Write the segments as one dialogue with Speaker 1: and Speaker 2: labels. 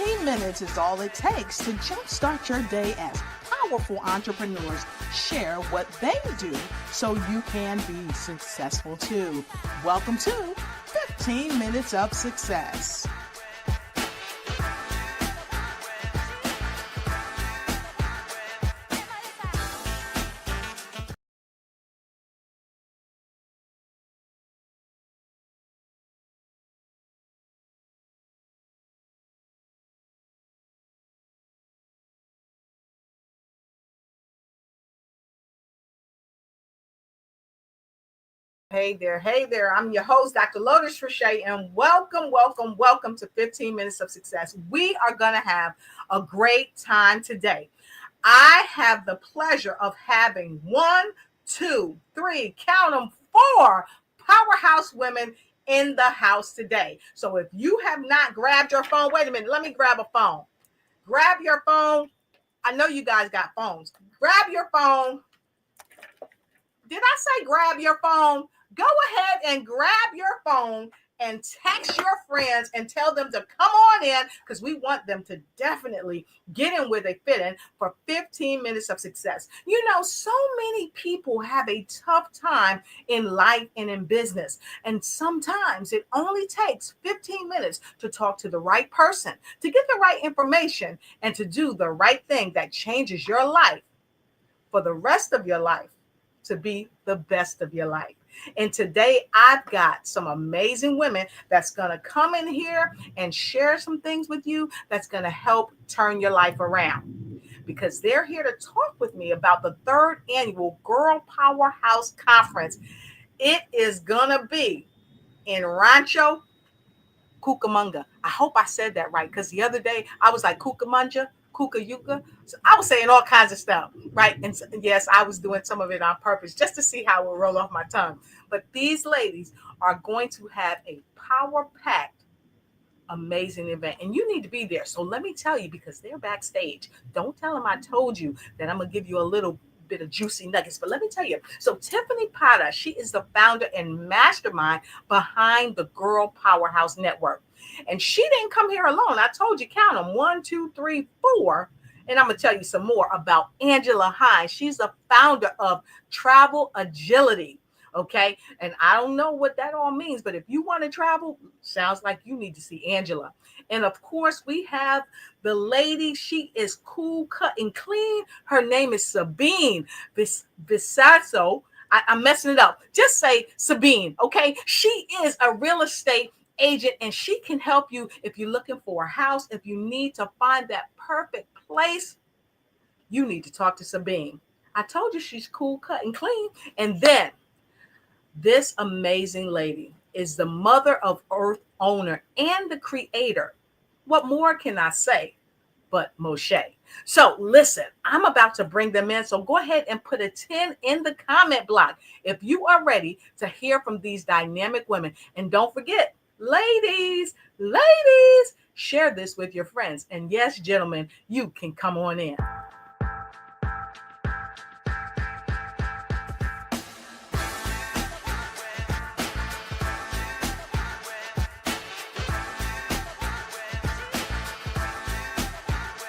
Speaker 1: 15 minutes is all it takes to jumpstart your day as powerful entrepreneurs share what they do so you can be successful too. Welcome to 15 Minutes of Success. Hey there. I'm your host, Dr. Lotus Riché, and welcome to 15 Minutes of Success. We are going to have a great time today. I have the pleasure of having 4 powerhouse women in the house today. So if you have not grabbed your phone, wait a minute, let me grab a phone. Grab your phone. I know you guys got phones. Grab your phone. Did I say grab your phone? Go ahead and grab your phone and text your friends and tell them to come on in, because we want them to definitely get in where they fit in for 15 minutes of success. You know, so many people have a tough time in life and in business. And sometimes it only takes 15 minutes to talk to the right person, to get the right information, and to do the right thing that changes your life for the rest of your life to be the best of your life. And today I've got some amazing women that's going to come in here and share some things with you that's going to help turn your life around, because they're here to talk with me about the 3rd annual Girl Powerhouse Conference. It is going to be in Rancho Cucamonga. I hope I said that right, because the other day I was like Cucamonga, Kukayuka. So I was saying all kinds of stuff, right? And yes, I was doing some of it on purpose just to see how it would roll off my tongue. But these ladies are going to have a power-packed, amazing event, and you need to be there. So let me tell you, because they're backstage. Don't tell them I told you that I'm going to give you a little bit of juicy nuggets, but let me tell you. So Tiffany Williams-Parra, she is the founder and mastermind behind the Girl Powerhouse Network. And she didn't come here alone. I told you, count them, 1, 2, 3, 4. And I'm going to tell you some more about Angela Hines. She's the founder of Travel Agility. Okay. And I don't know what that all means, but if you want to travel, sounds like you need to see Angela. And of course, we have the lady. She is cool, cut, and clean. Her name is Sabine Vicioso. I'm messing it up. Just say Sabine. Okay. She is a real estate agent, and she can help you if you're looking for a house. If you need to find that perfect place, you need to talk to Sabine. I told you she's cool, cut, and clean. And then this amazing lady is the mother of earth owner and the creator. What more can I say but Moshe? So listen, I'm about to bring them in. So go ahead and put a 10 in the comment block if you are ready to hear from these dynamic women. And don't forget, ladies, share this with your friends. And yes, gentlemen, you can come on in.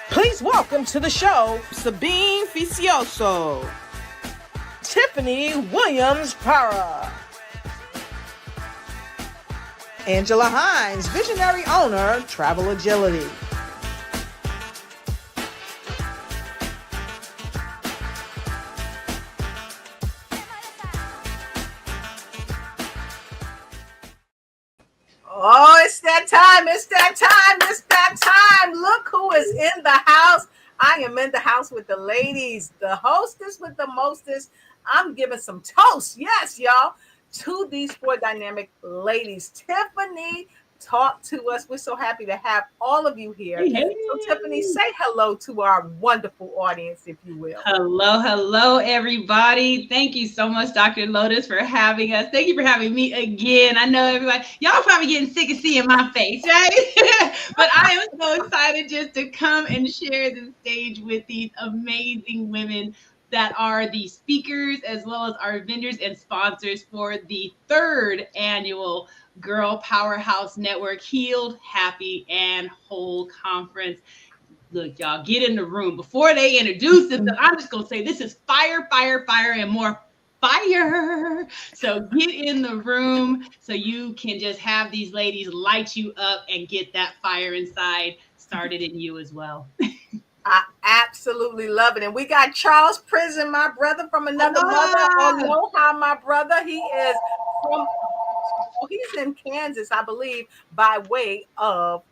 Speaker 1: Please welcome to the show, Sabine Vicioso, Tiffany Williams-Parra, Angela Hines, visionary owner, Travel Agility. Oh, it's that time. Look who is in the house. I am in the house with the ladies, the hostess with the mostest. I'm giving some toast. Yes, y'all. To these 4 dynamic ladies. Tiffany, talk to us. We're so happy to have all of you here. Hey. So Tiffany, say hello to our wonderful audience, if you will.
Speaker 2: Hello, everybody. Thank you so much, Dr. Lotus, for having us. Thank you for having me again. I know everybody, y'all probably getting sick of seeing my face, right? But I am so excited just to come and share the stage with these amazing women that are the speakers as well as our vendors and sponsors for the 3rd annual Girl Powerhouse Network Healed, Happy, and Whole Conference. Look, y'all, get in the room. Before they introduce themselves, I'm just going to say this is fire, fire, fire, and more fire. So get in the room so you can just have these ladies light you up and get that fire inside started in you as well.
Speaker 1: I absolutely love it. And we got Charles Prison, my brother from another mother. Aloha, my brother. He is from, he's in Kansas, I believe, by way of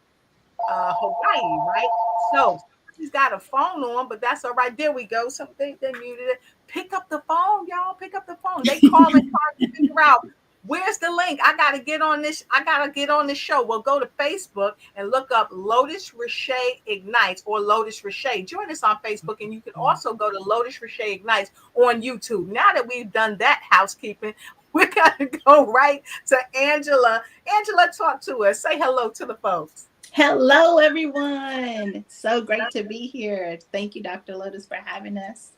Speaker 1: Hawaii, right? So he's got a phone on, but that's all right. There we go. Something they muted it. Pick up the phone, y'all. Pick up the phone. They calling, trying to figure out where's the link. I gotta get on this. I gotta get on this show. Well, go to Facebook and look up Lotus Riché Ignites or Lotus Riché. Join us on Facebook, and you can also go to Lotus Riché Ignites on YouTube. Now that we've done that housekeeping, we're gonna go right to Angela. Angela, talk to us. Say hello to the folks.
Speaker 3: Hello, everyone. So great to be here. Thank you, Dr. Lotus, for having us.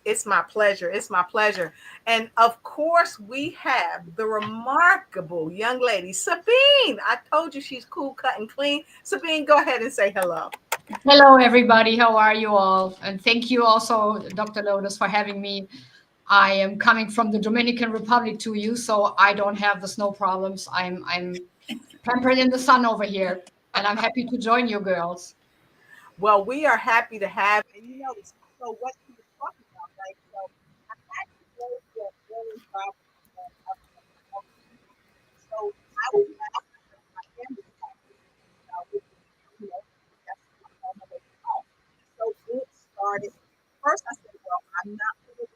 Speaker 1: It's my pleasure. It's my pleasure. And of course, we have the remarkable young lady, Sabine. I told you she's cool, cut, and clean. Sabine, go ahead and say hello.
Speaker 4: Hello, everybody. How are you all? And thank you also, Dr. Lotus, for having me. I am coming from the Dominican Republic to you, so I don't have the snow problems. I'm pampered in the sun over here, and I'm happy to join you girls.
Speaker 1: Well, we are happy to have, and so what she was talking about, right? So I actually go to a really problem. So I was asking my family, so it started. First, I said, well, I'm not going to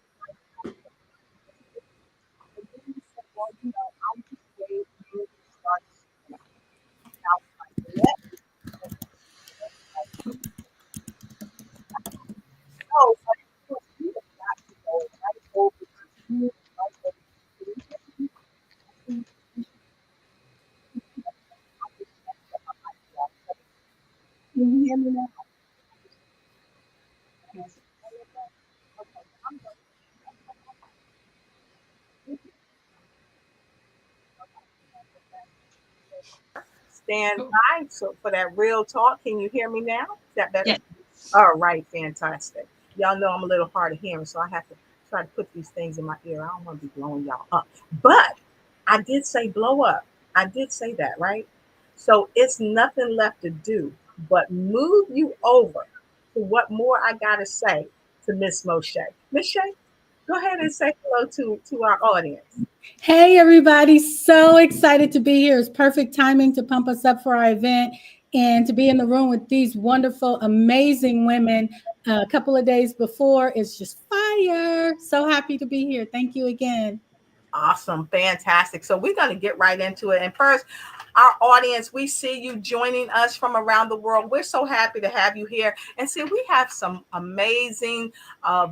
Speaker 1: and then he said, well, I'm just waiting for you to start. Now, let me. So, but of course, we have got to go right over to you, right over to you. Can you hear me now? Yes. Okay, I'm going to stand by so for that real talk. Can you hear me now? Is that better?
Speaker 2: Yes.
Speaker 1: All right, fantastic. Y'all know I'm a little hard of hearing, so I have to try to put these things in my ear. I don't want to be blowing y'all up. But I did say blow up. I did say that, right? So it's nothing left to do but move you over to what more I got to say to Miss Moshe. Miss Shay, go ahead and say hello to our audience.
Speaker 5: Hey, everybody. So excited to be here. It's perfect timing to pump us up for our event and to be in the room with these wonderful, amazing women a couple of days before. It's just fire. So happy to be here. Thank you again.
Speaker 1: Awesome. Fantastic. So we're going to get right into it. And first, our audience, we see you joining us from around the world. We're so happy to have you here. And see, we have some amazing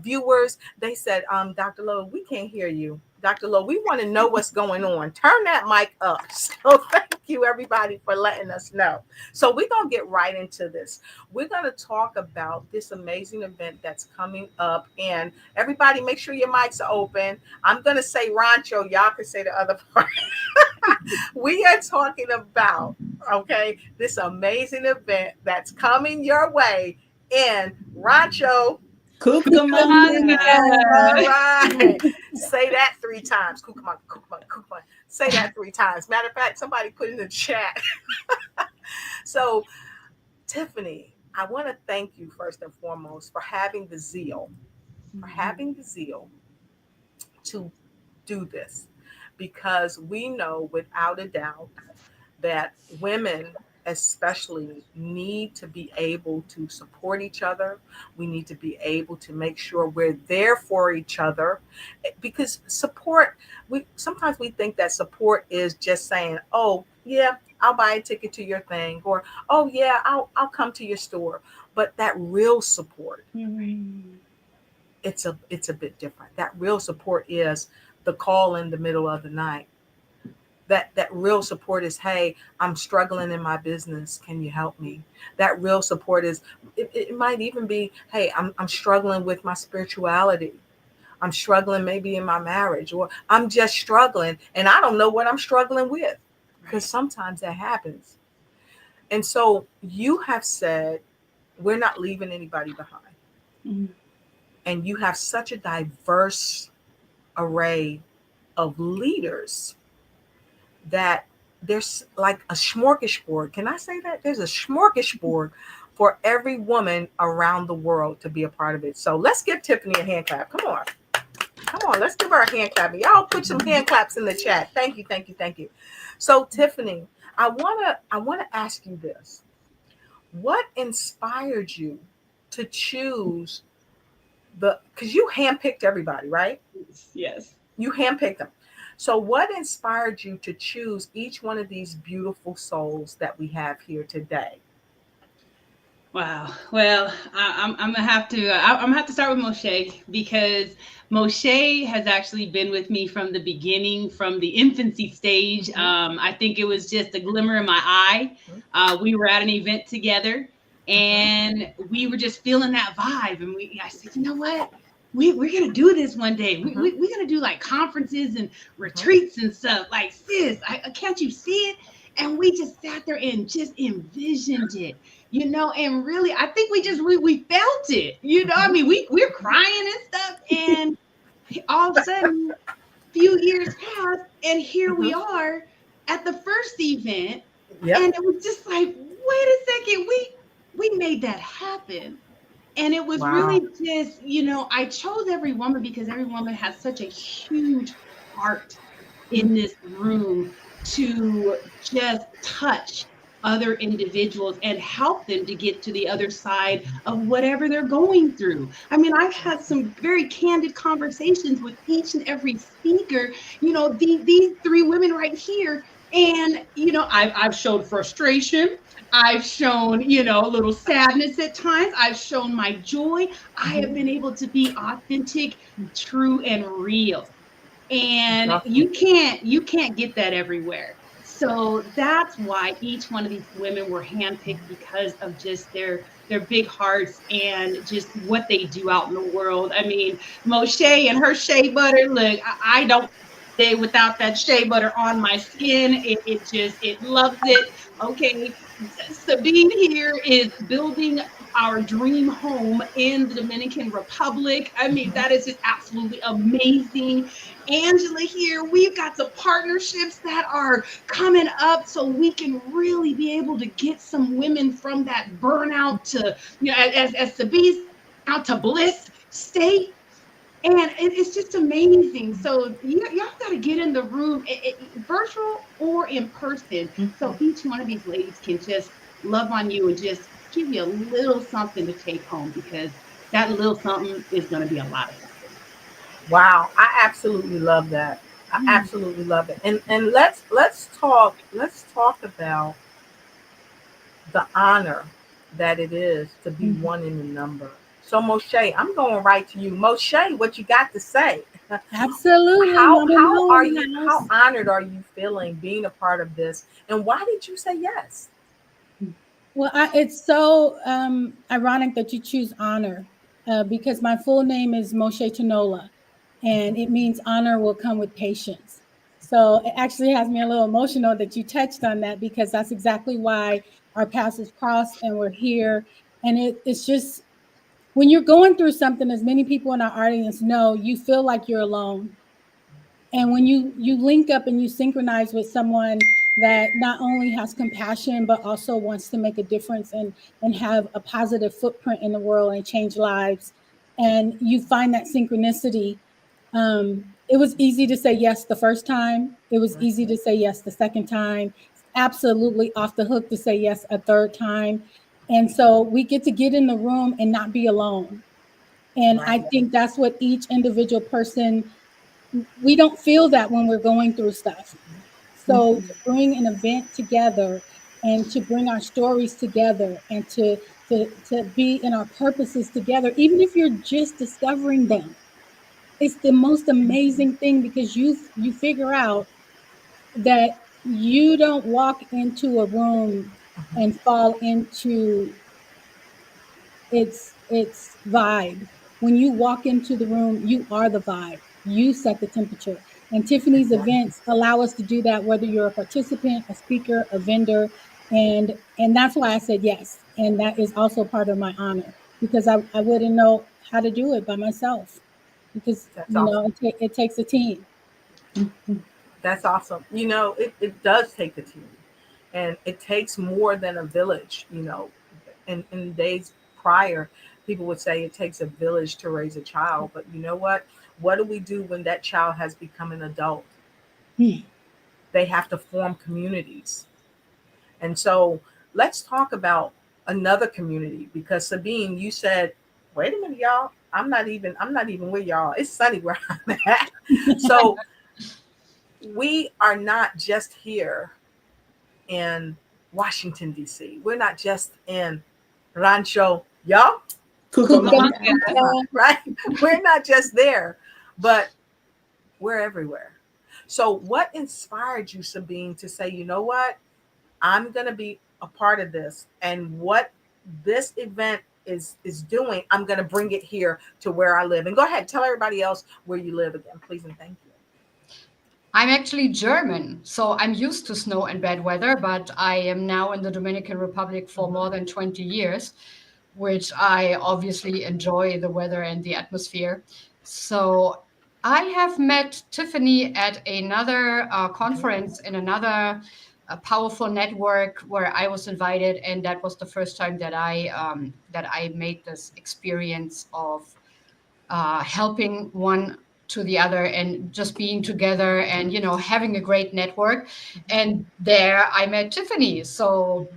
Speaker 1: viewers. They said, Dr. Lowe, we can't hear you. Dr. Lowe, we want to know what's going on. Turn that mic up. So thank you, everybody, for letting us know. So we're going to get right into this. We're going to talk about this amazing event that's coming up. And everybody, make sure your mics are open. I'm going to say Rancho. Y'all can say the other part. We are talking about, okay, this amazing event that's coming your way in Rancho.
Speaker 3: Cucamonga.
Speaker 1: All right. Say that 3 times. Cucamonga, Cucamonga, Cucamonga. Say that 3 times. Matter of fact, somebody put in the chat. So, Tiffany, I want to thank you first and foremost for having the zeal, to do this, because we know without a doubt that women especially need to be able to support each other. We need to be able to make sure we're there for each other, because support, sometimes we think that support is just saying, oh yeah, I'll buy a ticket to your thing, or oh yeah, I'll come to your store. But that real support, it's a bit different. That real support is the call in the middle of the night. That real support is, hey, I'm struggling in my business. Can you help me? That real support is, it might even be, hey, I'm struggling with my spirituality. I'm struggling maybe in my marriage, or I'm just struggling and I don't know what I'm struggling with, because sometimes that happens. And so you have said, we're not leaving anybody behind.
Speaker 5: Mhm.
Speaker 1: And you have such a diverse array of leaders that there's like a smorgasbord. Can I say that? There's a smorgasbord for every woman around the world to be a part of it. So let's give Tiffany a hand clap. Come on. Come on, let's give her a hand clap. Y'all put some hand claps in the chat. Thank you, thank you, thank you. So Tiffany, I wanna ask you this. What inspired you to choose because you handpicked everybody, right?
Speaker 2: Yes.
Speaker 1: You handpicked them. So what inspired you to choose each one of these beautiful souls that we have here today?
Speaker 2: Wow. Well, I'm gonna have to I'm gonna have to start with Moshe, because Moshe has actually been with me from the beginning, from the infancy stage. I think it was just a glimmer in my eye. We were at an event together, and we were just feeling that vibe, and I said, you know what? We're gonna do this one day. We're gonna do like conferences and retreats and stuff. Like, sis, can't you see it? And we just sat there and just envisioned it, and really, I think we felt it, I mean, we're crying and stuff, and all of a sudden, a few years passed, and here we are at the first event.
Speaker 1: Yep.
Speaker 2: And it was just like, wait a second, we made that happen. And it was really just, I chose every woman because every woman has such a huge heart in this room to just touch other individuals and help them to get to the other side of whatever they're going through. I mean, I've had some very candid conversations with each and every speaker, these three women right here. And, I've showed frustration. I've shown, a little sadness at times. I've shown my joy. I have been able to be authentic, true, and real. And you can't get that everywhere. So that's why each one of these women were handpicked, because of just their big hearts and just what they do out in the world. I mean, Moshe and her shea butter, look, I don't day without that shea butter on my skin. It loves it. Okay. Sabine here is building our dream home in the Dominican Republic. I mean, that is just absolutely amazing. Angela here, we've got some partnerships that are coming up so we can really be able to get some women from that burnout to, as Sabine, out to bliss state. And it's just amazing. So y'all got to get in the room, virtual or in person, so each one of these ladies can just love on you and just give you a little something to take home, because that little something is going to be a lot of something.
Speaker 1: Wow, I absolutely love that. I absolutely love it. And let's talk about the honor that it is to be one in the number. So Moshe, I'm going right to you. Moshe, what you got to say?
Speaker 5: Absolutely.
Speaker 1: How honored are you feeling being a part of this? And why did you say yes?
Speaker 5: Well, it's so ironic that you choose honor, because my full name is Moshe Tanola, and it means honor will come with patience. So it actually has me a little emotional that you touched on that, because that's exactly why our paths have crossed and we're here. And it's just, when you're going through something, as many people in our audience know, you feel like you're alone. And when you link up and you synchronize with someone that not only has compassion, but also wants to make a difference and have a positive footprint in the world and change lives, and you find that synchronicity, it was easy to say yes the first time. It was easy to say yes the second time. Absolutely off the hook to say yes a third time. And so we get to get in the room and not be alone. And I think that's what each individual person, we don't feel that when we're going through stuff. So to bring an event together and to bring our stories together and to be in our purposes together, even if you're just discovering them, it's the most amazing thing, because you figure out that you don't walk into a room and fall into its vibe. When you walk into the room, you are the vibe. You set the temperature. And Tiffany's events allow us to do that, whether you're a participant, a speaker, a vendor. And that's why I said yes. And that is also part of my honor, because I wouldn't know how to do it by myself, because
Speaker 1: That's awesome.
Speaker 5: it takes a team.
Speaker 1: That's awesome. It does take a team, and it takes more than a village. In days prior, people would say it takes a village to raise a child. But you know what? What do we do when that child has become an adult?
Speaker 5: Hmm.
Speaker 1: They have to form communities. And so let's talk about another community, because Sabine, you said, wait a minute, y'all. I'm not even with y'all. It's sunny where I'm at. So we are not just here in Washington, D.C. We're not just in Rancho, y'all, right? We're not just there, but we're everywhere. So what inspired you, Sabine, to say, you know what? I'm going to be a part of this. And what this event is doing, I'm going to bring it here to where I live. And go ahead, tell everybody else where you live again, please, and thank you.
Speaker 4: I'm actually German, so I'm used to snow and bad weather, but I am now in the Dominican Republic for more than 20 years, which I obviously enjoy the weather and the atmosphere. So I have met Tiffany at another conference in another powerful network where I was invited, and that was the first time that I made this experience of helping one to the other and just being together and having a great network. And there I met Tiffany. So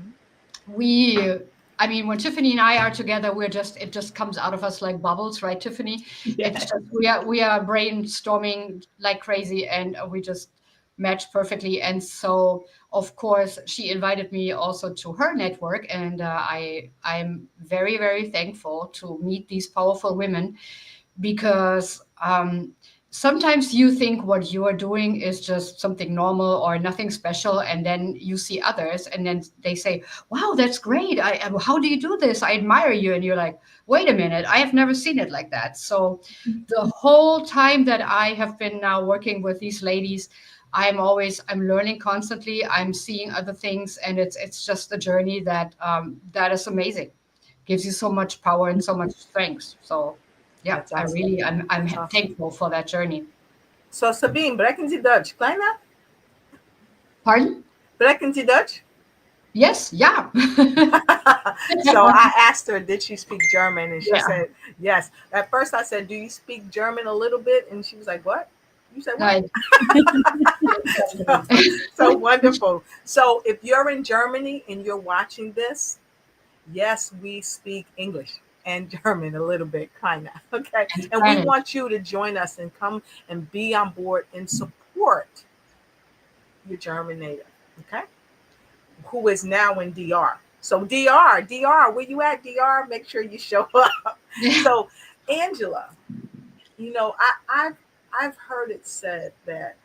Speaker 4: we I mean, when Tiffany and I are together, it just comes out of us like bubbles, right, Tiffany? It's
Speaker 3: Yes.
Speaker 4: just we are brainstorming like crazy, and we just match perfectly. And so, of course, she invited me also to her network, and I'm very, very thankful to meet these powerful women, because sometimes you think what you are doing is just something normal or nothing special, and then you see others and then they say, wow, that's great, how do you do this, I admire you, and you're like, wait a minute, I have never seen it like that. So the whole time that I have been now working with these ladies, I'm learning constantly, I'm seeing other things, and it's just a journey that is amazing, gives you so much power and so much strength. So yeah,
Speaker 1: That's awesome.
Speaker 4: I'm
Speaker 1: That's awesome.
Speaker 4: thankful for that journey.
Speaker 1: So Sabine, breken Sie Deutsch? Kleiner?
Speaker 4: Pardon?
Speaker 1: Breken Sie Deutsch?
Speaker 4: Yes, yeah.
Speaker 1: So I asked her, did she speak German? And she
Speaker 4: Yeah.
Speaker 1: said, yes. At first I said, do you speak German a little bit? And she was like, what? You said what? So wonderful. So if you're in Germany and you're watching this, yes, we speak English and German a little bit, kind of. Okay. And we want you to join us and come and be on board and support your German native. Okay. Who is now in DR. So DR, where you at, DR? Make sure you show up. So Angela, I've heard it said that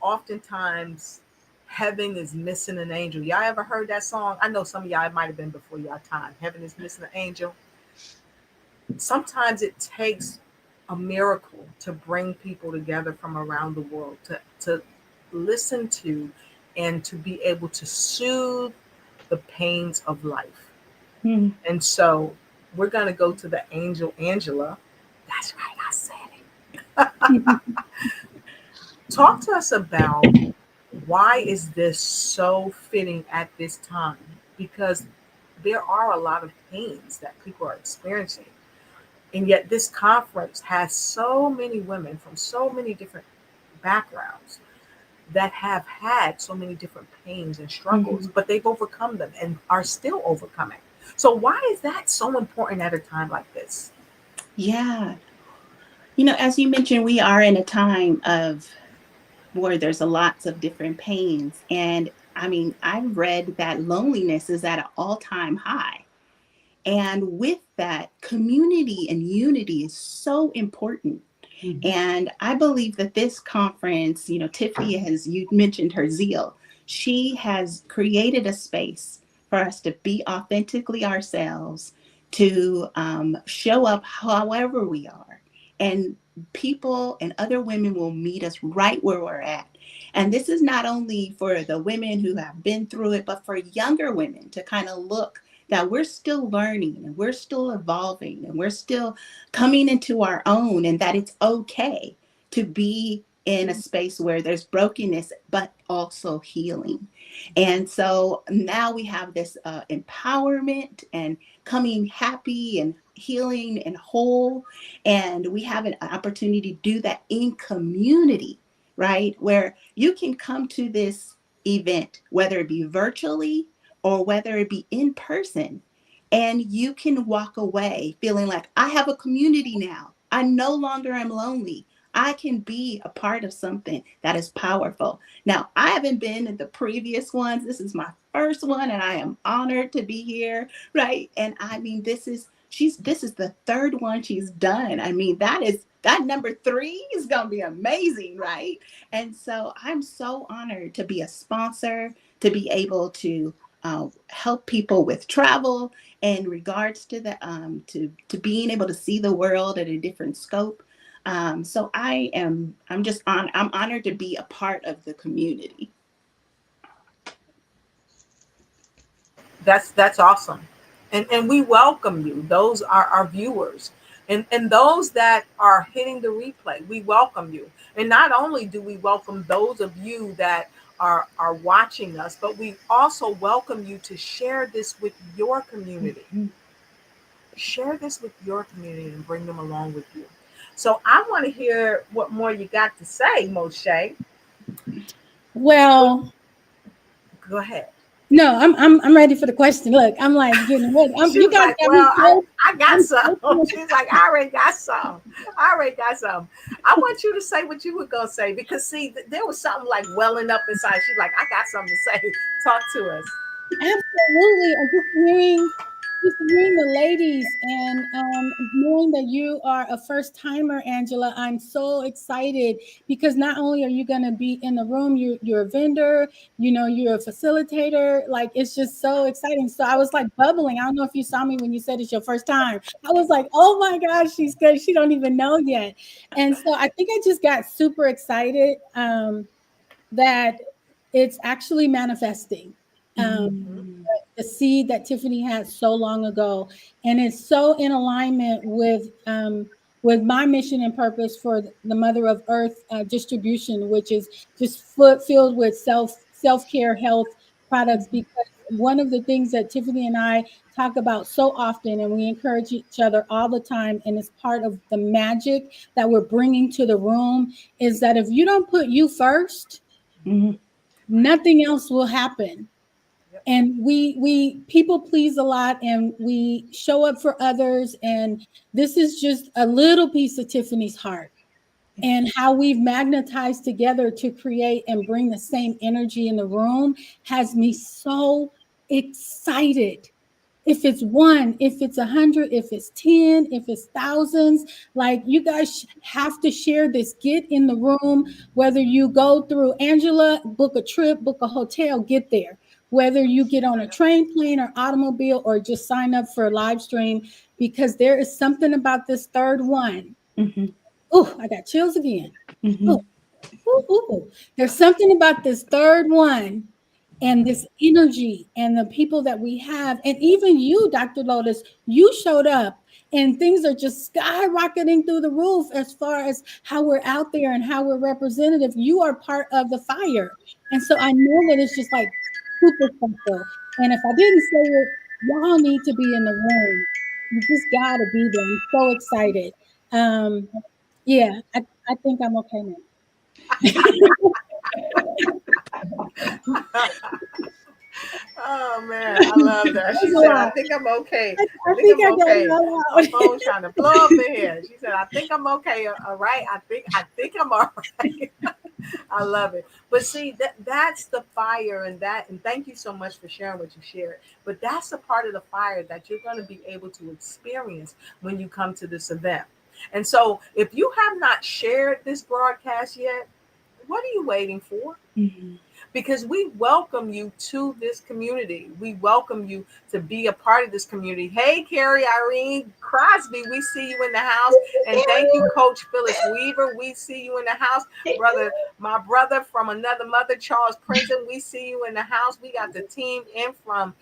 Speaker 1: oftentimes heaven is missing an angel. Y'all ever heard that song? I know some of y'all, it might have been before y'all time. Heaven is missing an angel. Sometimes it takes a miracle to bring people together from around the world to listen to and to be able to soothe the pains of life.
Speaker 3: Mm.
Speaker 1: And so we're going to go to the angel Angela. That's right, I said it. Talk to us about why is this so fitting at this time? Because there are a lot of pains that people are experiencing. And yet this conference has so many women from so many different backgrounds that have had so many different pains and struggles, but they've overcome them and are still overcoming. So why is that so important at a time like this?
Speaker 3: Yeah. As you mentioned, we are in a time of where there's lots of different pains. And I mean, I've read that loneliness is at an all-time high. And with that, community and unity is so important. And I believe that this conference, you know, Tiffany has, you mentioned her zeal. She has created a space for us to be authentically ourselves, to show up however we are. And people and other women will meet us right where we're at. And this is not only for the women who have been through it, but for younger women to kind of look that we're still learning and we're still evolving and we're still coming into our own, and that it's okay to be in a space where there's brokenness, but also healing. And so now we have this empowerment and coming happy and healing and whole. And we have an opportunity to do that in community, right? Where you can come to this event, whether it be virtually or whether it be in person, and you can walk away feeling like I have a community now. I no longer am lonely. I can be a part of something that is powerful. Now, I haven't been in the previous ones. This is my first one, and I am honored to be here, right? And I mean, this is the third one she's done. I mean, that number 3 is gonna be amazing, right? And so I'm so honored to be a sponsor, to be able to help people with travel in regards to the to being able to see the world at a different scope. So I'm honored to be a part of the community.
Speaker 1: That's awesome. And we welcome you. Those are our viewers. And those that are hitting the replay, we welcome you. And not only do we welcome those of you that are watching us, but we also welcome you to share this with your community. Share this with your community and bring them along with you. So I want to hear what more you got to say, Moshe.
Speaker 5: Well,
Speaker 1: Go ahead.
Speaker 5: no, I'm ready for the question. Look, I'm like getting ready.
Speaker 1: She
Speaker 5: You
Speaker 1: was
Speaker 5: guys
Speaker 1: like,
Speaker 5: got me
Speaker 1: well,
Speaker 5: so.
Speaker 1: I got
Speaker 5: I'm
Speaker 1: some.
Speaker 5: so
Speaker 1: She's like, I already got some. I already got some. I want you to say what you were going to say, because, see, there was something like welling up inside. She's like, I got something to say. Talk to us.
Speaker 5: Absolutely. And just hearing the ladies, and knowing that you are a first timer, Angela, I'm so excited, because not only are you going to be in the room, you're a vendor, you know, you're a facilitator. Like, it's just so exciting. So I was like bubbling. I don't know if you saw me when you said it's your first time. I was like, oh my gosh, she's good. She don't even know yet. And so I think I just got super excited that it's actually manifesting. The seed that Tiffany had so long ago, and it's so in alignment with my mission and purpose for the Mother of Earth distribution, which is just filled with self-care health products. Because one of the things that Tiffany and I talk about so often, and we encourage each other all the time, and it's part of the magic that we're bringing to the room, is that if you don't put you first, nothing else will happen. And we people please a lot, and we show up for others, and this is just a little piece of Tiffany's heart, and how we've magnetized together to create and bring the same energy in the room has me so excited. If it's 1, if it's 100, if it's 10, if it's thousands, like, you guys have to share this. Get in the room, whether you go through Angela, book a trip, book a hotel, get there. Whether you get on a train, plane, or automobile, or just sign up for a live stream, because there is something about this third one. Oh, I got chills again. There's something about this third one, and this energy, and the people that we have. And even you, Dr. Lotus, you showed up, and things are just skyrocketing through the roof as far as how we're out there and how we're representative. You are part of the fire. And so I know that it's just like super special. And if I didn't say it, y'all need to be in the room. You just got to be there. I'm so excited. Yeah, I think I'm okay now.
Speaker 1: Oh man, I love that. She said, I think I'm okay.
Speaker 5: I think I'm okay.
Speaker 1: My phone's trying to blow up in here. She said, I think I'm okay. All right. I think I'm all right. I love it. But see, that's the fire, and thank you so much for sharing what you shared. But that's a part of the fire that you're going to be able to experience when you come to this event. And so if you have not shared this broadcast yet, what are you waiting for?
Speaker 3: Mhm.
Speaker 1: Because we welcome you to this community. We welcome you to be a part of this community. Hey, Carrie Irene Crosby, we see you in the house. And thank you, Coach Phyllis Weaver. We see you in the house. My brother from another mother, Charles Princeton, we see you in the house. We got the team in from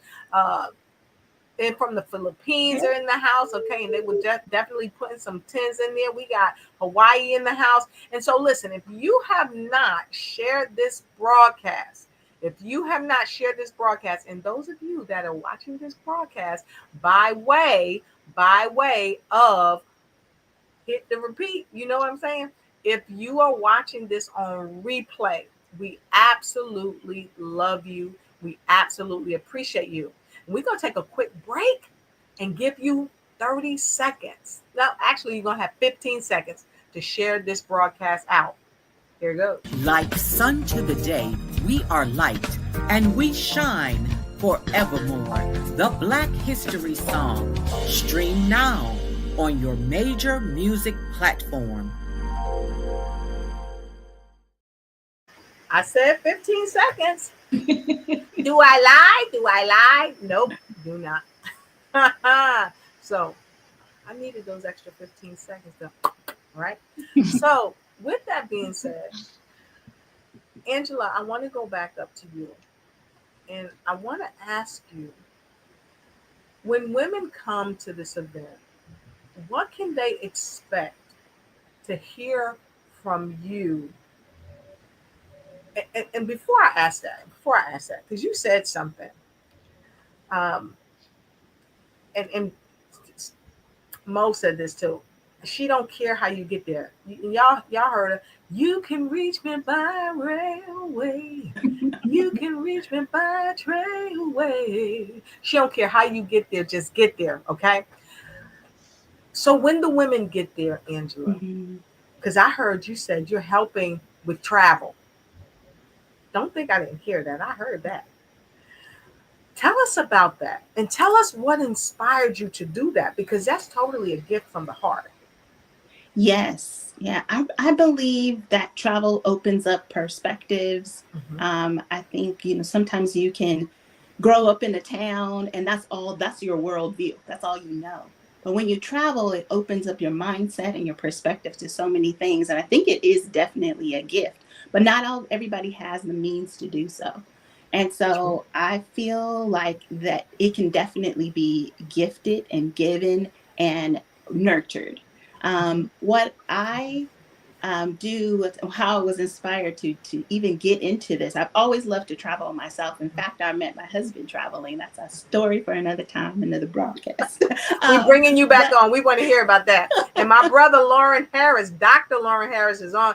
Speaker 1: the Philippines are in the house, okay, and they were definitely putting some tins in there. We got Hawaii in the house. And so listen, if you have not shared this broadcast, and those of you that are watching this broadcast by way of hit the repeat, you know what I'm saying? If you are watching this on replay, we absolutely love you. We absolutely appreciate you. We're going to take a quick break and give you 30 seconds. No, actually, you're going to have 15 seconds to share this broadcast out. Here it goes.
Speaker 6: Like sun to the day, we are light and we shine forevermore. The Black History Song. Stream now on your major music platform.
Speaker 1: I said 15 seconds. Do I lie? Nope, do not. So I needed those extra 15 seconds though. All right. So with that being said, Angela, I want to go back up to you. And I want to ask you, when women come to this event, what can they expect to hear from you? And before I ask that, because you said something, and Mo said this too. She don't care how you get there. Y'all heard her. You can reach me by railway. You can reach me by trailway. She don't care how you get there. Just get there, okay? So when the women get there, Angela, because I heard you said you're helping with travel. Don't think I didn't hear that. I heard that. Tell us about that and tell us what inspired you to do that, because that's totally a gift from the heart.
Speaker 3: Yes. Yeah. I believe that travel opens up perspectives. I think, sometimes you can grow up in a town and that's your worldview. That's all you know. But when you travel, it opens up your mindset and your perspective to so many things. And I think it is definitely a gift, but not everybody has the means to do so. And so I feel like that it can definitely be gifted and given and nurtured. What I do, how I was inspired to even get into this. I've always loved to travel myself. In fact, I met my husband traveling. That's a story for another time, another broadcast.
Speaker 1: We're bringing you back on. We want to hear about that. And my brother Lauren Harris, Dr. Lauren Harris, is on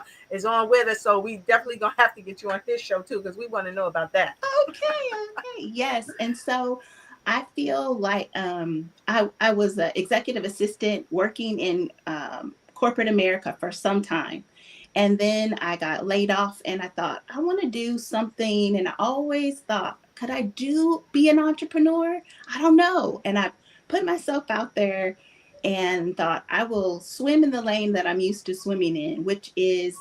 Speaker 1: with us. So we definitely gonna have to get you on his show too, because we want to know about that.
Speaker 3: Okay, yes. And so I feel like I was an executive assistant working in corporate America for some time. And then I got laid off and I thought, I want to do something. And I always thought, could I be an entrepreneur? I don't know. And I put myself out there and thought, I will swim in the lane that I'm used to swimming in, which is,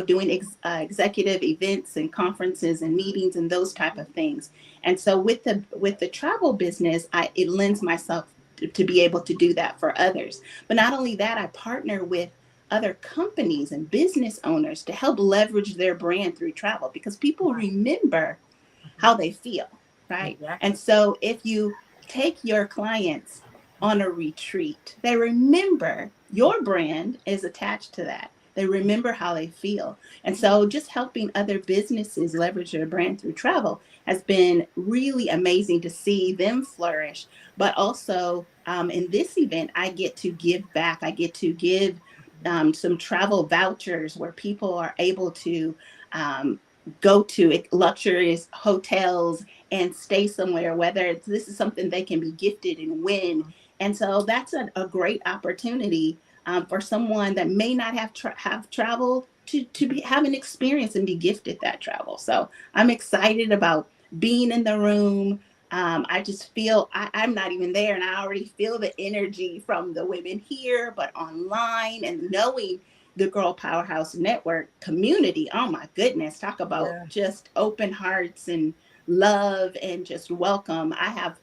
Speaker 3: doing executive events and conferences and meetings and those type of things. And so with the travel business, it lends myself to be able to do that for others. But not only that, I partner with other companies and business owners to help leverage their brand through travel, because people remember how they feel, right? Exactly. And so if you take your clients on a retreat, they remember your brand is attached to that. They remember how they feel. And so just helping other businesses leverage their brand through travel has been really amazing to see them flourish. But also in this event, I get to give back. I get to give some travel vouchers where people are able to go to luxurious hotels and stay somewhere, whether this is something they can be gifted and win. And so that's a great opportunity for someone that may not have traveled to have an experience and be gifted that travel. So I'm excited about being in the room, I just feel I'm not even there, and I already feel the energy from the women here, but online, and knowing the Girl Powerhouse Network community. Oh my goodness, talk about just open hearts and love and just welcome. I have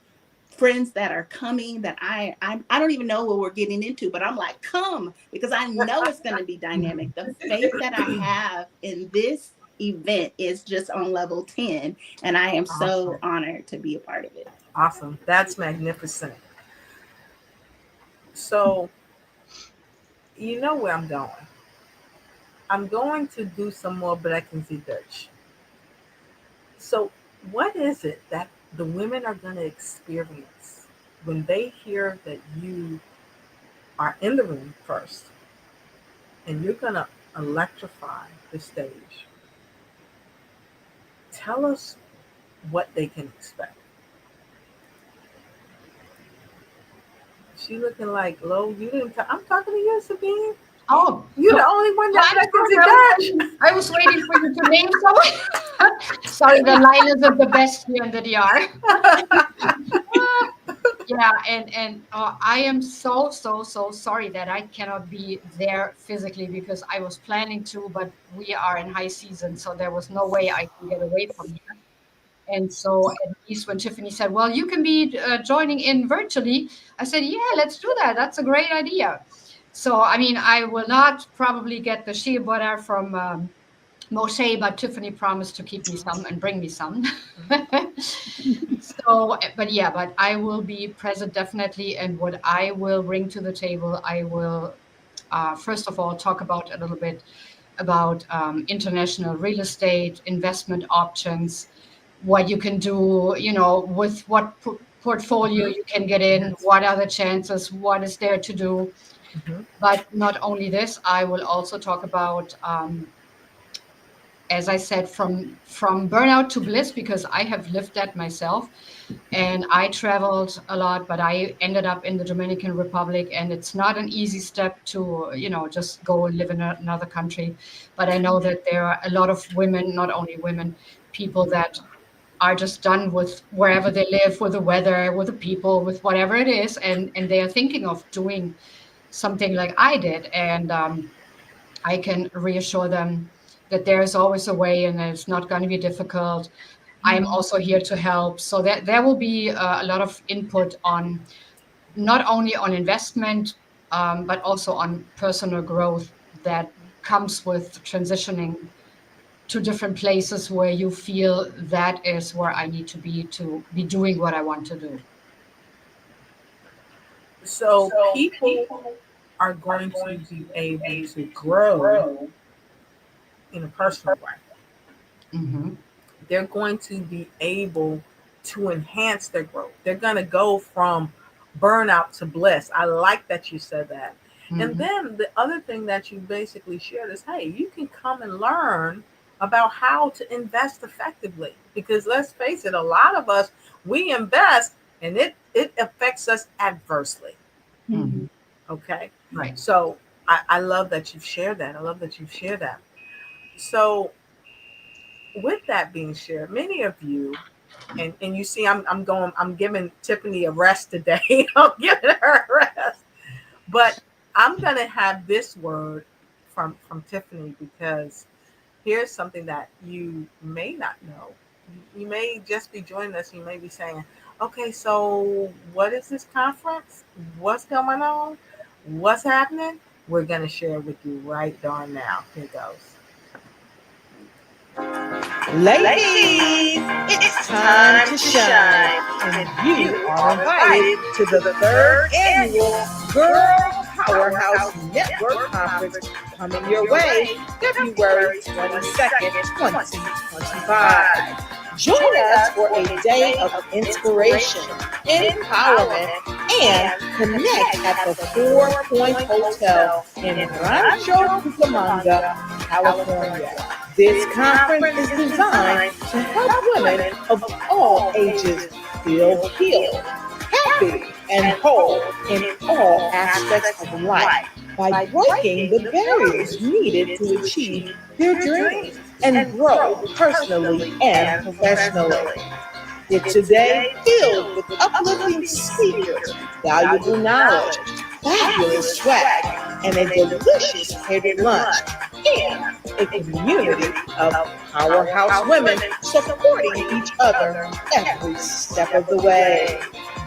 Speaker 3: friends that are coming that I don't even know what we're getting into, but I'm like, come, because I know it's going to be dynamic. The faith that I have in this event is just on level 10, and I am so honored to be a part of it.
Speaker 1: Awesome. That's magnificent. So, you know where I'm going. I'm going to do some more Black and Z Dutch. So, what is it that the women are going to experience when they hear that you are in the room first and you're going to electrify the stage? Tell us what they can expect. She looking like, Lo, you didn't I'm talking to you, Sabine.
Speaker 4: Oh,
Speaker 1: you're the only one that Dutch.
Speaker 4: I was waiting for you to name someone. Sorry, the line isn't the best here in the DR. Yeah, and I am so sorry that I cannot be there physically, because I was planning to, but we are in high season, so there was no way I can get away from here. And so at least when Tiffany said, well, you can be joining in virtually, I said, yeah, let's do that. That's a great idea. So, I mean, I will not probably get the shea butter from Moshe, but Tiffany promised to keep me some and bring me some. So, but I will be present definitely. And what I will bring to the table, I will, first of all, talk about a little bit about international real estate, investment options, what you can do, with what portfolio you can get in, what are the chances, what is there to do. Mm-hmm. But not only this, I will also talk about, as I said, from burnout to bliss, because I have lived that myself. And I traveled a lot, but I ended up in the Dominican Republic, and it's not an easy step to, just go and live in another country. But I know that there are a lot of women, not only women, people that are just done with wherever they live, with the weather, with the people, with whatever it is. And they are thinking of doing something like I did. And I can reassure them that there is always a way, and it's not going to be difficult. I'm also here to help. So that there will be a lot of input on, not only on investment, but also on personal growth that comes with transitioning to different places where you feel that is where I need to be doing what I want to do.
Speaker 1: So people are going to be able to grow in a personal way. Mm-hmm. They're going to be able to enhance their growth. They're going to go from burnout to bliss. I like that you said that. Mm-hmm. And then the other thing that you basically shared is, hey, you can come and learn about how to invest effectively. Because let's face it, a lot of us, we invest and it affects us adversely. Mm-hmm. Okay. Right. So I love that you've shared that. I love that you've shared that. So with that being shared, many of you, and you see, I'm giving Tiffany a rest today. I'm giving her a rest. But I'm gonna have this word from Tiffany, because here's something that you may not know. You may just be joining us. You may be saying, okay, so what is this conference? What's going on? What's happening? We're going to share with you right darn now. Here goes.
Speaker 7: Ladies, it's time to shine. And you are invited to the 3rd annual Girl Powerhouse Network Conference coming your way February 22nd, 2025. Join us for a day of inspiration, empowerment, and connect at the 4 Point Hotel in Rancho Cucamonga, California. This conference is designed to help women of all ages feel healed, happy, and whole in all aspects of life by breaking the barriers needed to achieve their dreams and grow personally and professionally. It's a day filled with uplifting speakers, valuable knowledge, fabulous swag, and a delicious catered lunch, and a community of powerhouse women supporting each other every step of the way.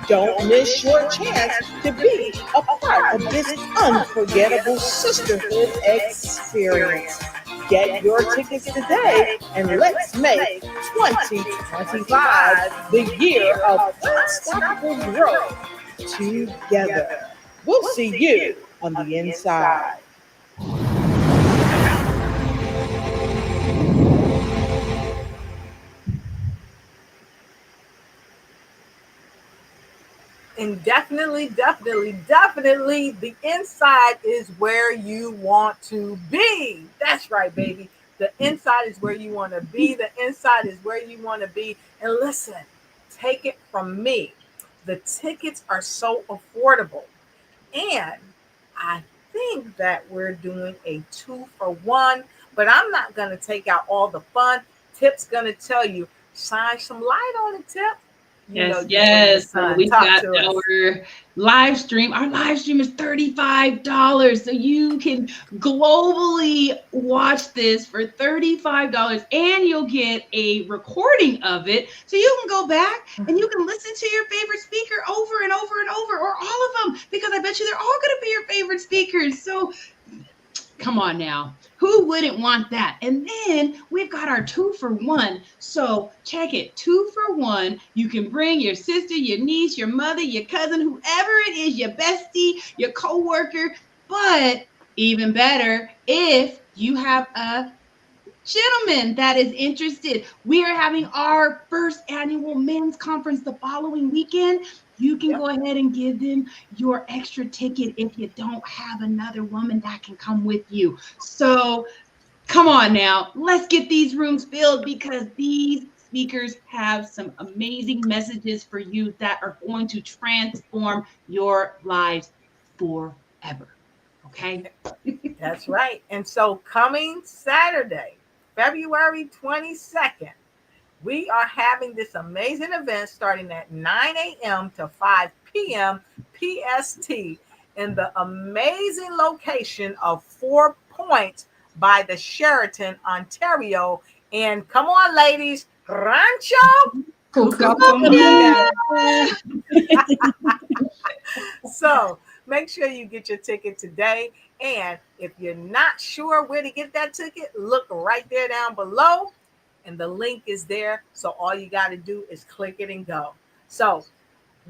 Speaker 7: Don't miss your chance to be a part of this unforgettable sisterhood experience. Get your tickets today and let's make 2025 the year of unstoppable growth together. We'll see you on the inside.
Speaker 1: And definitely, the inside is where you want to be. That's right, baby. The inside is where you want to be. The inside is where you want to be. And listen, take it from me. The tickets are so affordable. And I think that we're doing a 2-for-1, but I'm not going to take out all the fun. Tip's going to tell you, shine some light on it, Tip.
Speaker 2: Yes. So we've got our live stream. Our live stream is $35. So you can globally watch this for $35 and you'll get a recording of it. So you can go back and you can listen to your favorite speaker over and over and over, or all of them, because I bet you they're all going to be your favorite speakers. So come on now. Who wouldn't want that? And then we've got our 2-for-1. So check it, 2-for-1. You can bring your sister, your niece, your mother, your cousin, whoever it is, your bestie, your coworker. But even better, if you have a gentleman that is interested, we are having our first annual men's conference the following weekend. You can go ahead and give them your extra ticket if you don't have another woman that can come with you. So come on now, let's get these rooms filled, because these speakers have some amazing messages for you that are going to transform your lives forever. Okay?
Speaker 1: That's right. And so coming Saturday, February 22nd, we are having this amazing event starting at 9 a.m. to 5 p.m. PST in the amazing location of 4 Points by the Sheraton, Ontario. And come on, ladies, Rancho. So make sure you get your ticket today. And if you're not sure where to get that ticket, look right there down below. And the link is there. So all you got to do is click it and go. So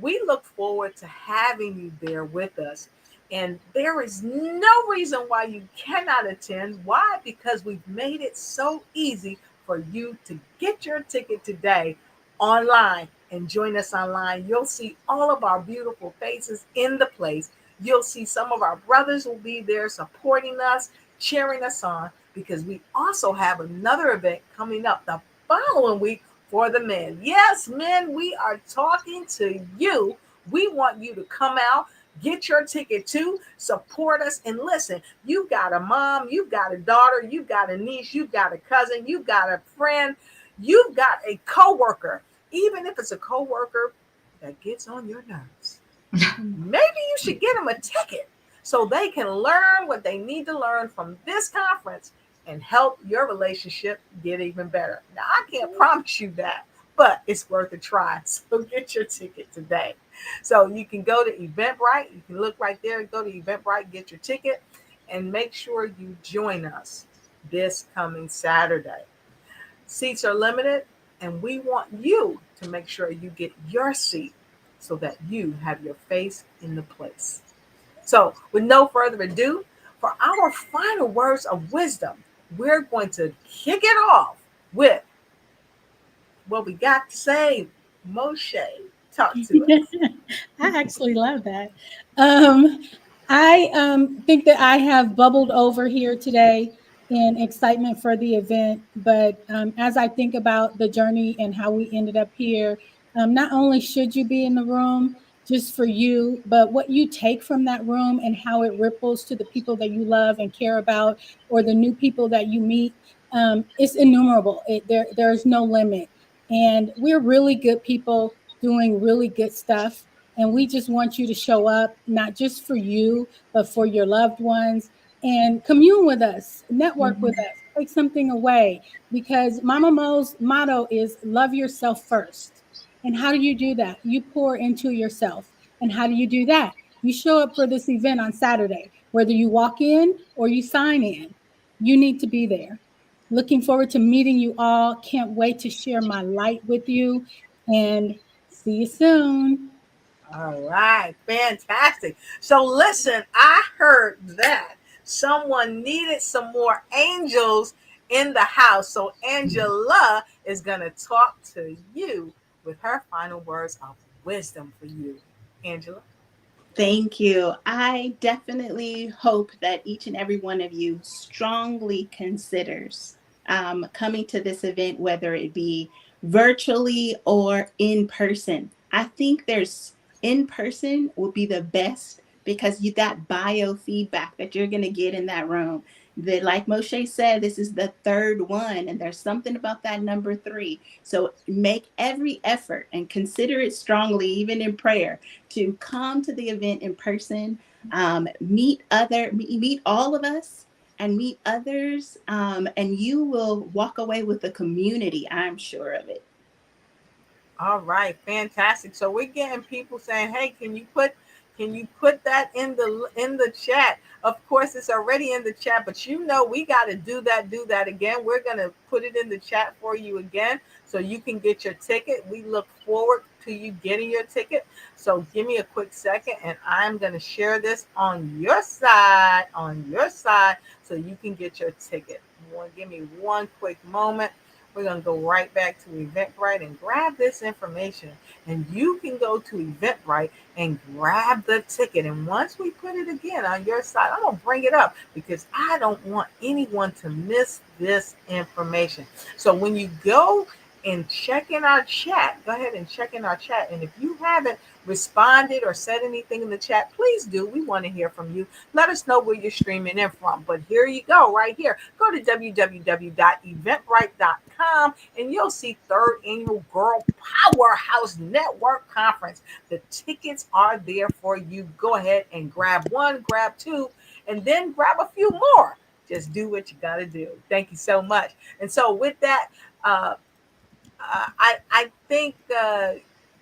Speaker 1: we look forward to having you there with us. And there is no reason why you cannot attend. Why? Because we've made it so easy for you to get your ticket today online and join us online. You'll see all of our beautiful faces in the place. You'll see some of our brothers will be there supporting us, cheering us on, because we also have another event coming up the following week for the men. Yes, men, we are talking to you. We want you to come out, get your ticket too, support us, and listen, you've got a mom, you've got a daughter, you've got a niece, you've got a cousin, you've got a friend, you've got a coworker, even if it's a coworker that gets on your nerves. Maybe you should get them a ticket so they can learn what they need to learn from this conference and help your relationship get even better. Now, I can't promise you that, but it's worth a try. So get your ticket today. So you can go to Eventbrite. You can look right there, go to Eventbrite, get your ticket, and make sure you join us this coming Saturday. Seats are limited, and we want you to make sure you get your seat so that you have your face in the place. So with no further ado, for our final words of wisdom, we're going to kick it off with what we got to say. Moshe, talk to us.
Speaker 5: I actually love that. I think that I have bubbled over here today in excitement for the event. But as I think about the journey and how we ended up here, not only should you be in the room just for you, but what you take from that room and how it ripples to the people that you love and care about, or the new people that you meet, it's innumerable. There's no limit. And we're really good people doing really good stuff. And we just want you to show up, not just for you, but for your loved ones, and commune with us, network with us, take something away. Because Mama Mo's motto is love yourself first. And how do you do that? You pour into yourself. And how do you do that? You show up for this event on Saturday, whether you walk in or you sign in. You need to be there. Looking forward to meeting you all. Can't wait to share my light with you. And see you soon.
Speaker 1: All right, fantastic. So listen, I heard that someone needed some more angels in the house. So Angela is going to talk to you with her final words of wisdom for you. Angela.
Speaker 3: Thank you. I definitely hope that each and every one of you strongly considers coming to this event, whether it be virtually or in person. I think there's in person will be the best because you got biofeedback that you're going to get in that room. That, like Moshe said, this is the third one, and there's something about that number 3. So make every effort and consider it strongly, even in prayer, to come to the event in person, meet all of us, and meet others, and you will walk away with a community. I'm sure of it.
Speaker 1: All right, fantastic. So we're getting people saying, "Hey, can you put that in the chat?" Of course, it's already in the chat, but we got to do that again. We're going to put it in the chat for you again so you can get your ticket. We look forward to you getting your ticket. So give me a quick second and I'm going to share this on your side so you can get your ticket. Give me one quick moment. We're going to go right back to Eventbrite and grab this information. And you can go to Eventbrite and grab the ticket. And once we put it again on your side, I'm going to bring it up because I don't want anyone to miss this information. So when you go and check in our chat, go ahead and check in our chat. And if you haven't responded or said anything in the chat, please do. We want to hear from you. Let us know where you're streaming in from. But here you go, right here. Go to www.eventbrite.com and you'll see 3rd Annual Girl Powerhouse Network Conference. The tickets are there for you. Go ahead and grab one, grab two, and then grab a few more. Just do what you got to do. Thank you so much. And so with that, I think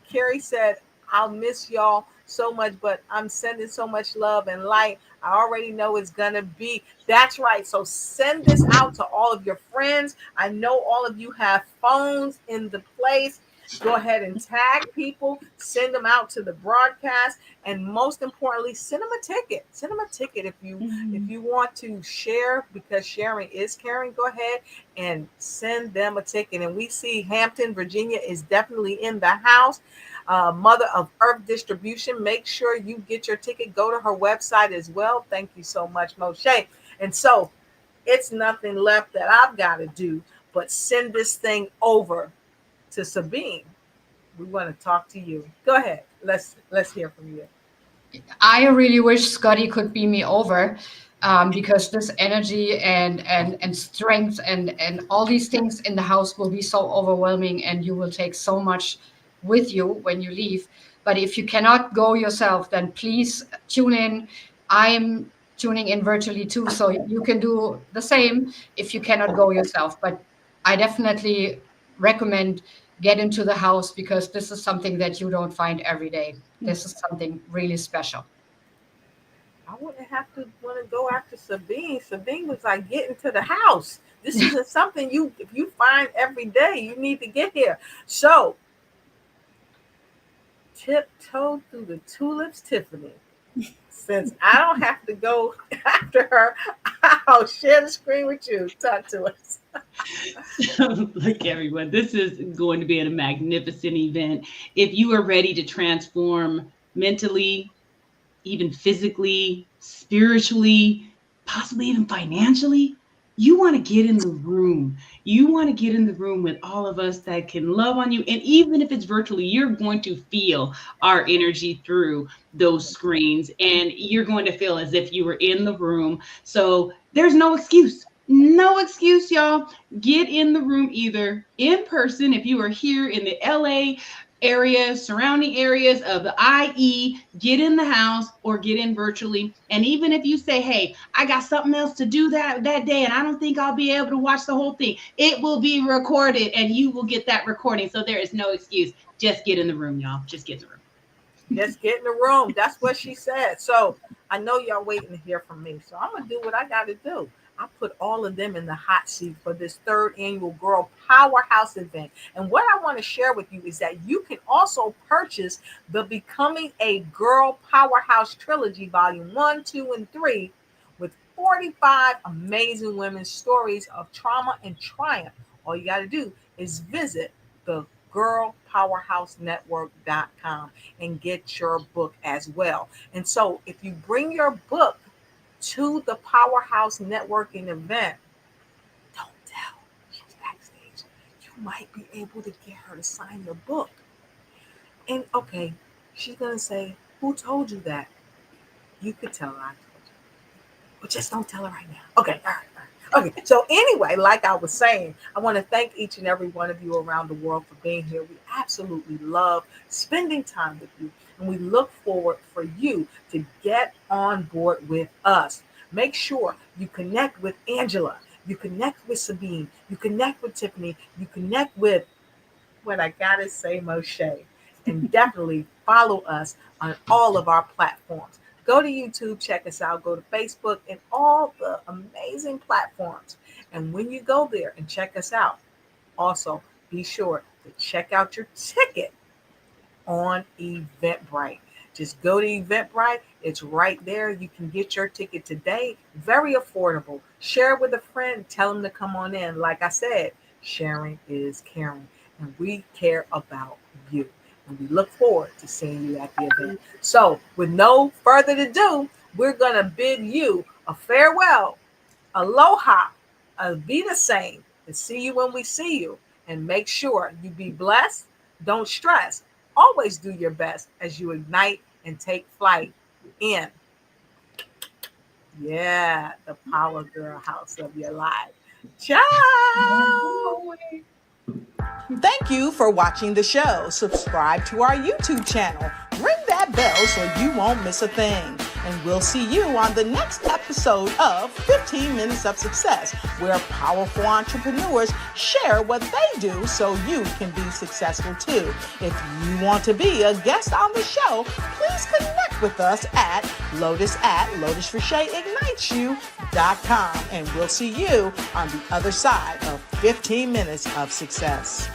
Speaker 1: Carrie said, I'll miss y'all so much, but I'm sending so much love and light. I already know it's going to be. That's right. So send this out to all of your friends. I know all of you have phones in the place. Go ahead and tag people, send them out to the broadcast, and most importantly, send them a ticket. Send them a ticket if you want to share, because sharing is caring. Go ahead and send them a ticket. And we see Hampton, Virginia is definitely in the house. Mother of Earth Distribution, make sure you get your ticket. Go to her website as well. Thank you so much, Moshe. And so it's nothing left that I've got to do but send this thing over to Sabine. We want to talk to you. Go ahead. Let's hear from you.
Speaker 4: I really wish Scotty could beam me over, because this energy and strength and all these things in the house will be so overwhelming, and you will take so much with you when you leave. But if you cannot go yourself, then please tune in. I am tuning in virtually too, so you can do the same if you cannot go yourself. But I definitely recommend get into the house, because this is something that you don't find every day. This is something really special.
Speaker 1: I wouldn't have to want to go after Sabine. Sabine was like, get into the house. This isn't something if you find every day. You need to get here. So tiptoe through the tulips, Tiffany. Since I don't have to go after her, I'll share the screen with you. Talk to us.
Speaker 2: Look, everyone, this is going to be a magnificent event. If you are ready to transform mentally, even physically, spiritually, possibly even financially, you want to get in the room. You want to get in the room with all of us that can love on you. And even if it's virtually, you're going to feel our energy through those screens, and you're going to feel as if you were in the room. So there's no excuse. No excuse, y'all. Get in the room either in person if you are here in the LA area, surrounding areas of the IE, get in the house or get in virtually. And even if you say, hey, I got something else to do that day and I don't think I'll be able to watch the whole thing, it will be recorded and you will get that recording. So there is no excuse. Just get in the room, y'all. Just get in the room.
Speaker 1: Just get in the room. That's what she said. So I know y'all waiting to hear from me. So I'm going to do what I got to do. I put all of them in the hot seat for this 3rd annual Girl Powerhouse event. And what I want to share with you is that you can also purchase the Becoming a Girl Powerhouse Trilogy, Volume 1, 2, and 3, with 45 amazing women's stories of trauma and triumph. All you got to do is visit the girlpowerhousenetwork.com and get your book as well. And so if you bring your book to the Powerhouse networking event, don't tell, she's backstage. You might be able to get her to sign your book. And okay, she's going to say, who told you that? You could tell her I told you. But just don't tell her right now. Okay, all right. Okay, so anyway, like I was saying, I want to thank each and every one of you around the world for being here. We absolutely love spending time with you, and we look forward for you to get on board with us. Make sure you connect with Angela, you connect with Sabine, you connect with Tiffany, you connect with what I gotta say, Moshe, and definitely follow us on all of our platforms. Go to YouTube, check us out, go to Facebook and all the amazing platforms. And when you go there and check us out, also be sure to check out your ticket on Eventbrite. Just go to Eventbrite. It's right there. You can get your ticket today. Very affordable. Share it with a friend. Tell them to come on in. Like I said, sharing is caring. And we care about you. And we look forward to seeing you at the event. So with no further ado, we're going to bid you a farewell, aloha, avita same, and see you when we see you. And make sure you be blessed. Don't stress. Always do your best as you ignite and take flight in, the Power Girl house of your life. Ciao. Thank you for watching the show. Subscribe to our YouTube channel. Ring that bell so you won't miss a thing. And we'll see you on the next episode of 15 Minutes of Success, where powerful entrepreneurs share what they do so you can be successful too. If you want to be a guest on the show, please connect with us at lotus@lotusricheignitesyou.com. And we'll see you on the other side of 15 Minutes of Success.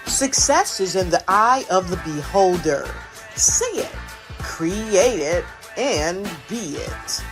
Speaker 1: Success is in the eye of the beholder. See it, create it, and be it.